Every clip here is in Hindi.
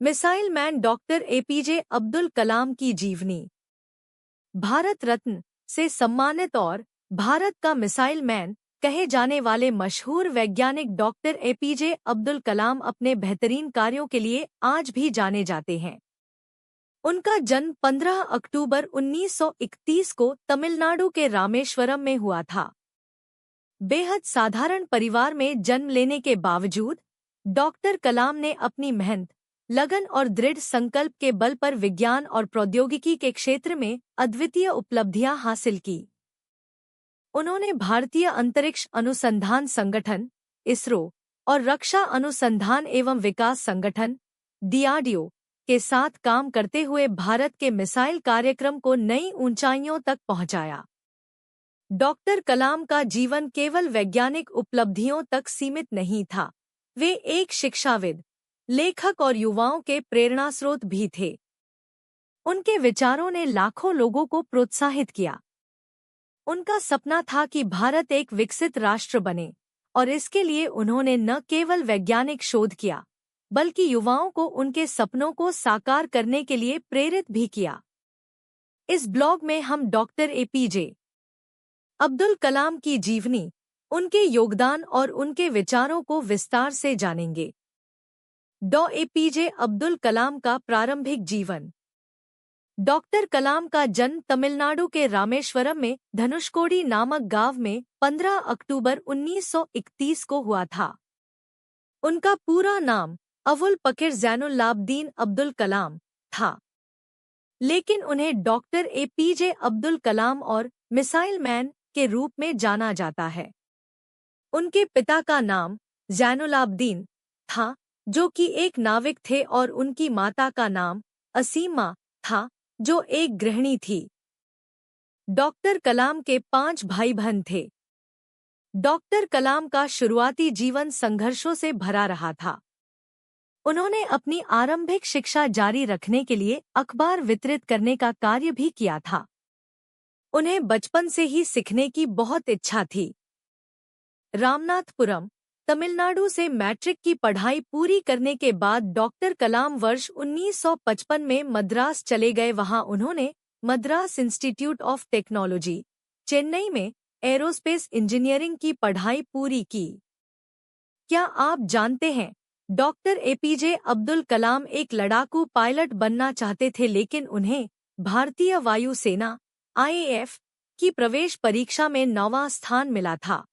Missile man doctor APJ Abdul Kalam की जीवनी। भारत रत्न से सम्मानित और भारत का मिसाइल मैन कहे जाने वाले मशहूर वैज्ञानिक डॉक्टर एपीजे अब्दुल कलाम अपने बेहतरीन कार्यों के लिए आज भी जाने जाते हैं। उनका जन्म 15 अक्टूबर 1931 को तमिलनाडु के रामेश्वरम में हुआ था। बेहद साधारण परिवार में जन्म लेने के बावजूद डॉक्टर कलाम ने अपनी मेहनत, लगन और दृढ़ संकल्प के बल पर विज्ञान और प्रौद्योगिकी के क्षेत्र में अद्वितीय उपलब्धियां हासिल की। उन्होंने भारतीय अंतरिक्ष अनुसंधान संगठन इसरो और रक्षा अनुसंधान एवं विकास संगठन डीआरडीओ के साथ काम करते हुए भारत के मिसाइल कार्यक्रम को नई ऊंचाइयों तक पहुंचाया। डॉक्टर कलाम का जीवन केवल वैज्ञानिक उपलब्धियों तक सीमित नहीं था, वे एक शिक्षाविद, लेखक और युवाओं के प्रेरणास्रोत भी थे। उनके विचारों ने लाखों लोगों को प्रोत्साहित किया। उनका सपना था कि भारत एक विकसित राष्ट्र बने और इसके लिए उन्होंने न केवल वैज्ञानिक शोध किया, बल्कि युवाओं को उनके सपनों को साकार करने के लिए प्रेरित भी किया। इस ब्लॉग में हम डॉक्टर एपीजे अब्दुल कलाम की जीवनी, उनके योगदान और उनके विचारों को विस्तार से जानेंगे। डॉ एपीजे अब्दुल कलाम का प्रारंभिक जीवन। डॉक्टर कलाम का जन्म तमिलनाडु के रामेश्वरम में धनुषकोडी नामक गांव में 15 अक्टूबर 1931 को हुआ था। उनका पूरा नाम अवुल पकिर ज़ैनुल्लाब्दीन अब्दुल कलाम था, लेकिन उन्हें डॉक्टर एपीजे अब्दुल कलाम और मिसाइल मैन के रूप में जाना जाता है। उनके पिता का नाम ज़ैनुलाब्दीन था, जो कि एक नाविक थे, और उनकी माता का नाम असीमा था, जो एक गृहिणी थी। डॉक्टर कलाम के 5 भाई बहन थे। डॉक्टर कलाम का शुरुआती जीवन संघर्षों से भरा रहा था। उन्होंने अपनी आरंभिक शिक्षा जारी रखने के लिए अखबार वितरित करने का कार्य भी किया था। उन्हें बचपन से ही सीखने की बहुत इच्छा थी। रामनाथपुरम, तमिलनाडु से मैट्रिक की पढ़ाई पूरी करने के बाद डॉक्टर कलाम वर्ष 1955 में मद्रास चले गए। वहां उन्होंने Madras institute of technology, Chennai में एरोस्पेस इंजीनियरिंग की पढ़ाई पूरी की। क्या आप जानते हैं, डॉक्टर एपीजे अब्दुल कलाम एक लड़ाकू पायलट बनना चाहते थे, लेकिन उन्हें भारतीय वायु सेना आईएएफ की प्रवेश परीक्षा में 9वां स्थान मिला था,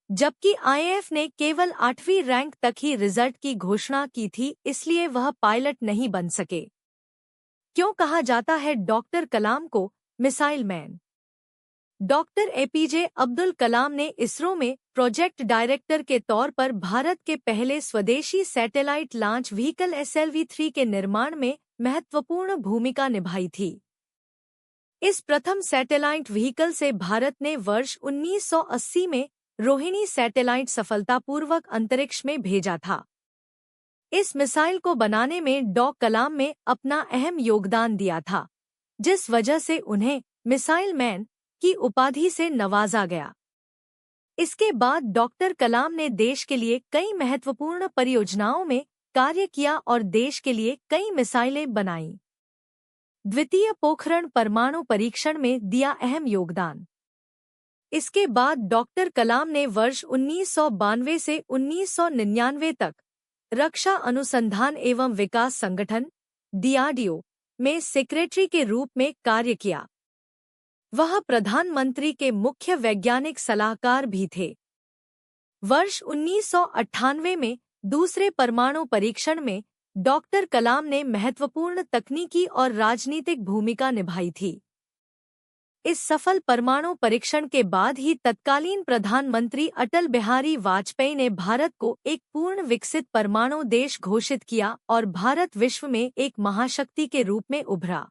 जबकि आईएएफ ने केवल 8वीं रैंक तक ही रिजल्ट की घोषणा की थी, इसलिए वह पायलट नहीं बन सके। क्यों कहा जाता है डॉक्टर कलाम को missile man? Doctor APJ Abdul Kalam ने इसरो में प्रोजेक्ट डायरेक्टर के तौर पर भारत के पहले स्वदेशी सैटेलाइट लॉन्च व्हीकल SLV-3 के निर्माण में महत्वपूर्ण भूमिका निभाई थी। इस प्रथम सैटेलाइट व्हीकल से भारत ने वर्ष 1980 में रोहिणी सैटेलाइट सफलतापूर्वक अंतरिक्ष में भेजा था। इस मिसाइल को बनाने में डॉ कलाम ने अपना अहम योगदान दिया था, जिस वजह से उन्हें मिसाइल मैन की उपाधि से नवाजा गया। इसके बाद डॉक्टर कलाम ने देश के लिए कई महत्वपूर्ण परियोजनाओं में कार्य किया और देश के लिए कई मिसाइलें बनाईं। द्वितीय पोखरण परमाणु परीक्षण में दिया अहम योगदान। इसके बाद डॉक्टर कलाम ने वर्ष 1992 से 1999 तक रक्षा अनुसंधान एवं विकास संगठन डीआरडीओ में सेक्रेटरी के रूप में कार्य किया। वह प्रधानमंत्री के मुख्य वैज्ञानिक सलाहकार भी थे। वर्ष 1998 में दूसरे परमाणु परीक्षण में डॉक्टर कलाम ने महत्वपूर्ण तकनीकी और राजनीतिक भूमिका निभाई थी। इस सफल परमाणु परीक्षण के बाद ही तत्कालीन प्रधानमंत्री अटल बिहारी वाजपेयी ने भारत को एक पूर्ण विकसित परमाणु देश घोषित किया और भारत विश्व में एक महाशक्ति के रूप में उभरा।